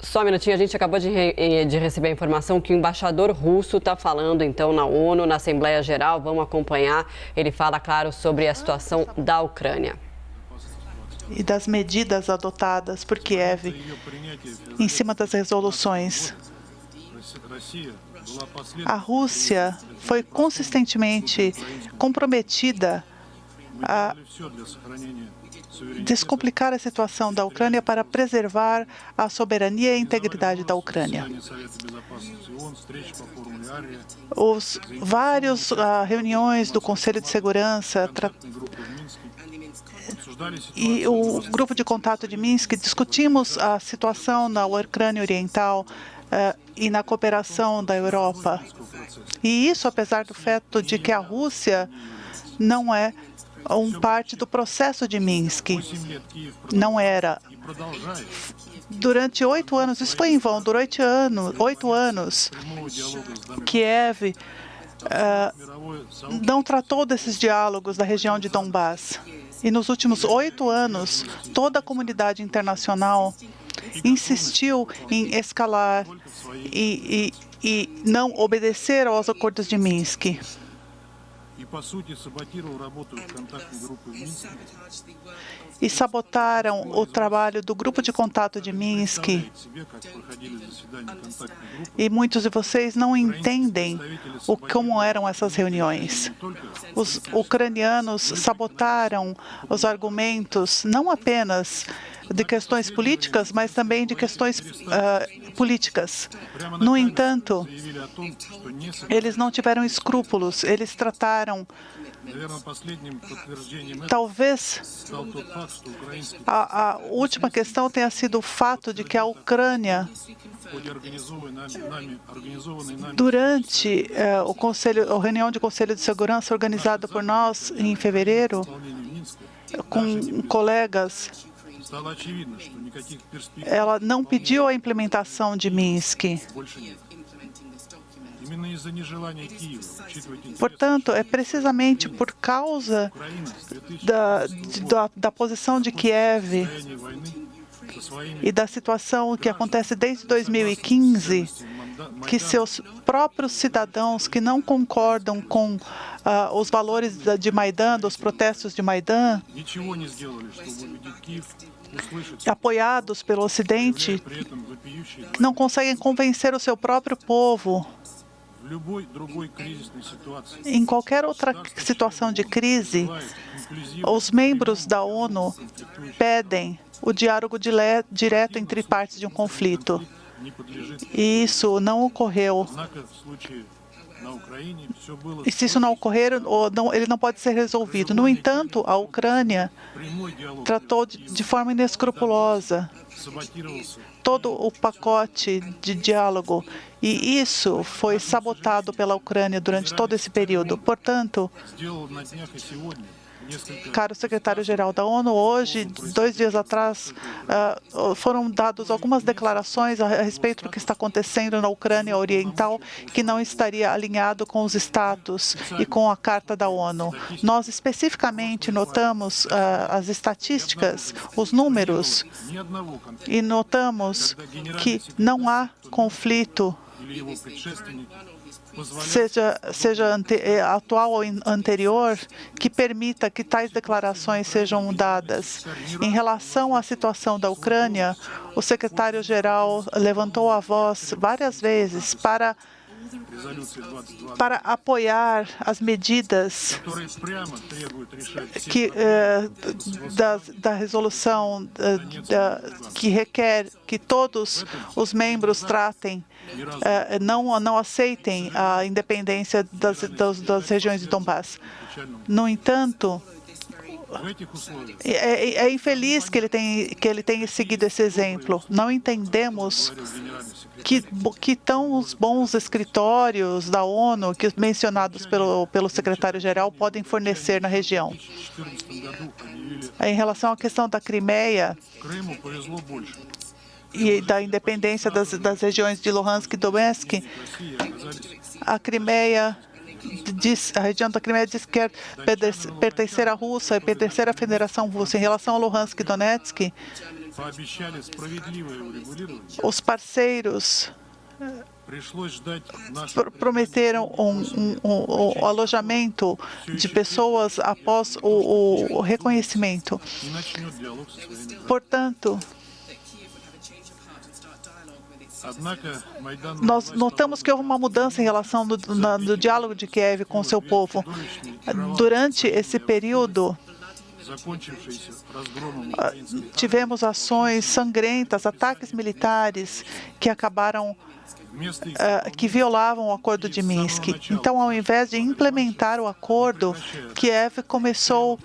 Só um minutinho, a gente acabou de receber a informação que o embaixador russo está falando, então, na ONU, na Assembleia Geral. Vamos acompanhar. Ele fala, claro, sobre a situação da Ucrânia. E das medidas adotadas por Kiev em cima das resoluções. A Rússia foi consistentemente comprometida a descomplicar a situação da Ucrânia para preservar a soberania e a integridade da Ucrânia. Os vários reuniões do Conselho de Segurança e o grupo de contato de Minsk discutimos a situação na Ucrânia Oriental e na cooperação da Europa. E isso apesar do fato de que a Rússia não é parte do processo de Minsk. Não era. Durante 8 anos, isso foi em vão, durante 8 anos, Kiev não tratou desses diálogos da região de Donbás. E nos últimos 8 anos, toda a comunidade internacional insistiu em escalar e não obedecer aos acordos de Minsk. E sabotaram o trabalho do grupo de contato de Minsk. E muitos de vocês não entendem como eram essas reuniões. Os ucranianos sabotaram os argumentos, não apenas de questões políticas, mas também de questões políticas. No entanto, eles não tiveram escrúpulos, eles trataram. Talvez a última questão tenha sido o fato de que a Ucrânia, durante a reunião de Conselho de Segurança organizada por nós em fevereiro, com colegas, ela não pediu a implementação de Minsk. Portanto, é precisamente por causa da posição de Kiev e da situação que acontece desde 2015, que seus próprios cidadãos que não concordam com os valores de Maidan, dos protestos de Maidan, apoiados pelo Ocidente, não conseguem convencer o seu próprio povo. Em qualquer outra situação de crise, os membros da ONU pedem o diálogo direto entre partes de um conflito. E isso não ocorreu. E se isso não ocorrer, ele não pode ser resolvido. No entanto, a Ucrânia tratou de forma inescrupulosa todo o pacote de diálogo, e isso foi sabotado pela Ucrânia durante todo esse período. Portanto, caro secretário-geral da ONU, hoje, 2 dias atrás, foram dadas algumas declarações a respeito do que está acontecendo na Ucrânia Oriental, que não estaria alinhado com os status e com a Carta da ONU. Nós especificamente notamos as estatísticas, os números, e notamos que não há conflito, seja atual ou anterior, que permita que tais declarações sejam dadas. Em relação à situação da Ucrânia, o secretário-geral levantou a voz várias vezes para apoiar as medidas da resolução que requer que todos os membros tratem, não aceitem a independência das regiões de Donbás. No entanto, é infeliz que ele tenha seguido esse exemplo. Não entendemos que tão os bons escritórios da ONU, que mencionados pelo secretário-geral, podem fornecer na região. Em relação à questão da Crimeia e da independência das regiões de Luhansk e Donetsk, a região da Crimeia diz que quer pertencer à Rússia e pertencer à Federação Russa. Em relação a Luhansk e Donetsk, Os parceiros prometeram um alojamento de pessoas após o reconhecimento. Portanto, nós notamos que houve uma mudança em relação do diálogo de Kiev com seu povo. Durante esse período, tivemos ações sangrentas, ataques militares que acabaram que violavam o acordo de Minsk. Então, ao invés de implementar o acordo, Kiev começou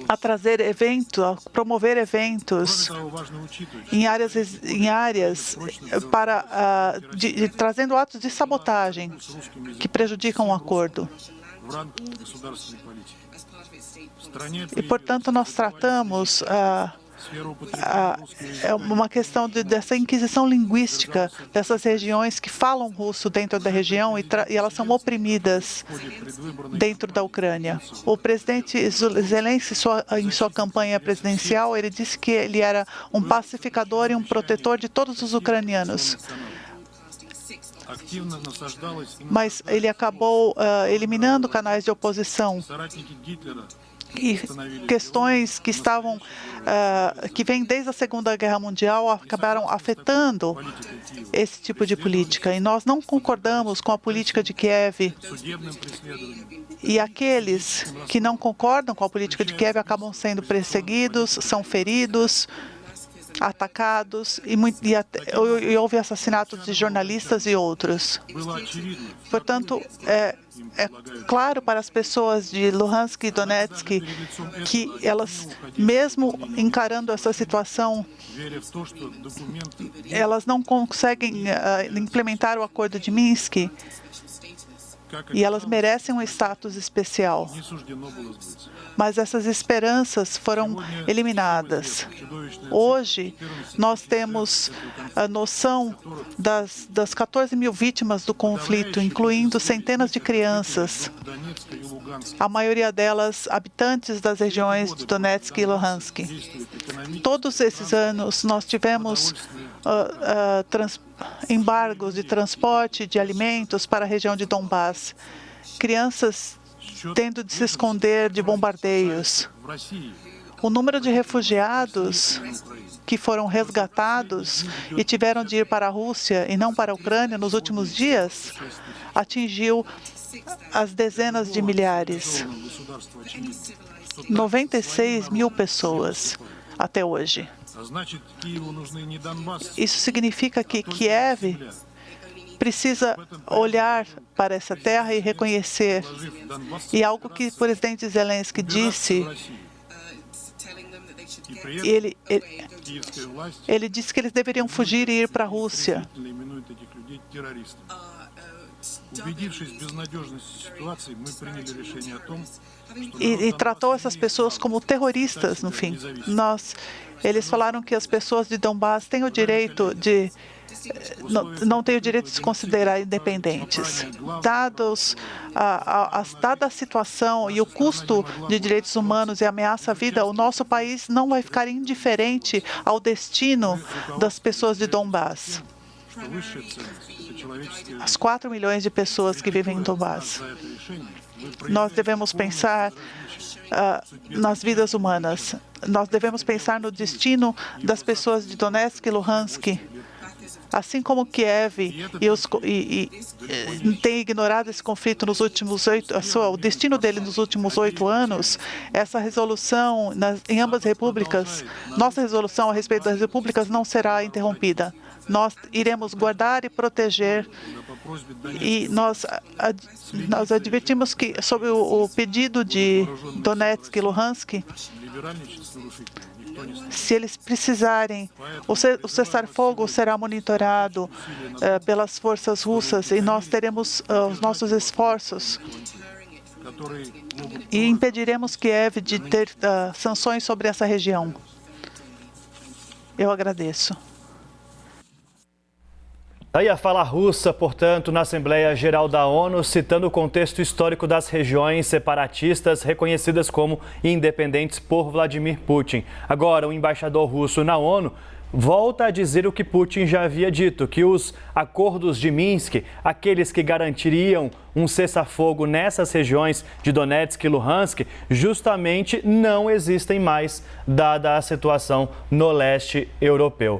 a trazer eventos, a promover eventos em áreas trazendo atos de sabotagem que prejudicam o acordo. E, portanto, nós tratamos uma questão dessa inquisição linguística dessas regiões que falam russo dentro da região e elas são oprimidas dentro da Ucrânia. O presidente Zelensky, em sua campanha presidencial, ele disse que ele era um pacificador e um protetor de todos os ucranianos. Mas ele acabou eliminando canais de oposição. E questões que vêm desde a Segunda Guerra Mundial acabaram afetando esse tipo de política. E nós não concordamos com a política de Kiev. E aqueles que não concordam com a política de Kiev acabam sendo perseguidos, são feridos, atacados e houve assassinatos de jornalistas e outros. Portanto, é claro para as pessoas de Luhansk e Donetsk que elas, mesmo encarando essa situação, elas não conseguem implementar o acordo de Minsk e elas merecem um status especial. Mas essas esperanças foram eliminadas. Hoje, nós temos a noção das 14 mil vítimas do conflito, incluindo centenas de crianças, a maioria delas habitantes das regiões de Donetsk e Luhansk. Todos esses anos, nós tivemos embargos de transporte de alimentos para a região de Donbás. Crianças tendo de se esconder de bombardeios. O número de refugiados que foram resgatados e tiveram de ir para a Rússia e não para a Ucrânia nos últimos dias atingiu as dezenas de milhares. 96 mil pessoas até hoje. Isso significa que Kiev precisa olhar para essa terra e reconhecer. E algo que o presidente Zelensky disse, ele disse que eles deveriam fugir e ir para a Rússia. E tratou essas pessoas como terroristas, no fim. Eles falaram que as pessoas de Donbás têm o direito de não têm o direito de se considerar independentes. Dada a situação e o custo de direitos humanos e ameaça à vida, o nosso país não vai ficar indiferente ao destino das pessoas de Donbás. As 4 milhões de pessoas que vivem em Donbás. Nós devemos pensar nas vidas humanas. Nós devemos pensar no destino das pessoas de Donetsk e Luhansk. Assim como Kiev tem ignorado esse conflito nos últimos o destino dele nos últimos 8 anos, essa resolução em ambas repúblicas, nossa resolução a respeito das repúblicas não será interrompida. Nós iremos guardar e proteger e nós advertimos que, sob o pedido de Donetsk e Luhansk, se eles precisarem, o cessar-fogo será monitorado pelas forças russas e nós teremos os nossos esforços e impediremos Kiev de ter sanções sobre essa região. Eu agradeço. Aí a fala russa, portanto, na Assembleia Geral da ONU, citando o contexto histórico das regiões separatistas reconhecidas como independentes por Vladimir Putin. Agora, o embaixador russo na ONU volta a dizer o que Putin já havia dito, que os acordos de Minsk, aqueles que garantiriam um cessar-fogo nessas regiões de Donetsk e Luhansk, justamente não existem mais, dada a situação no leste europeu.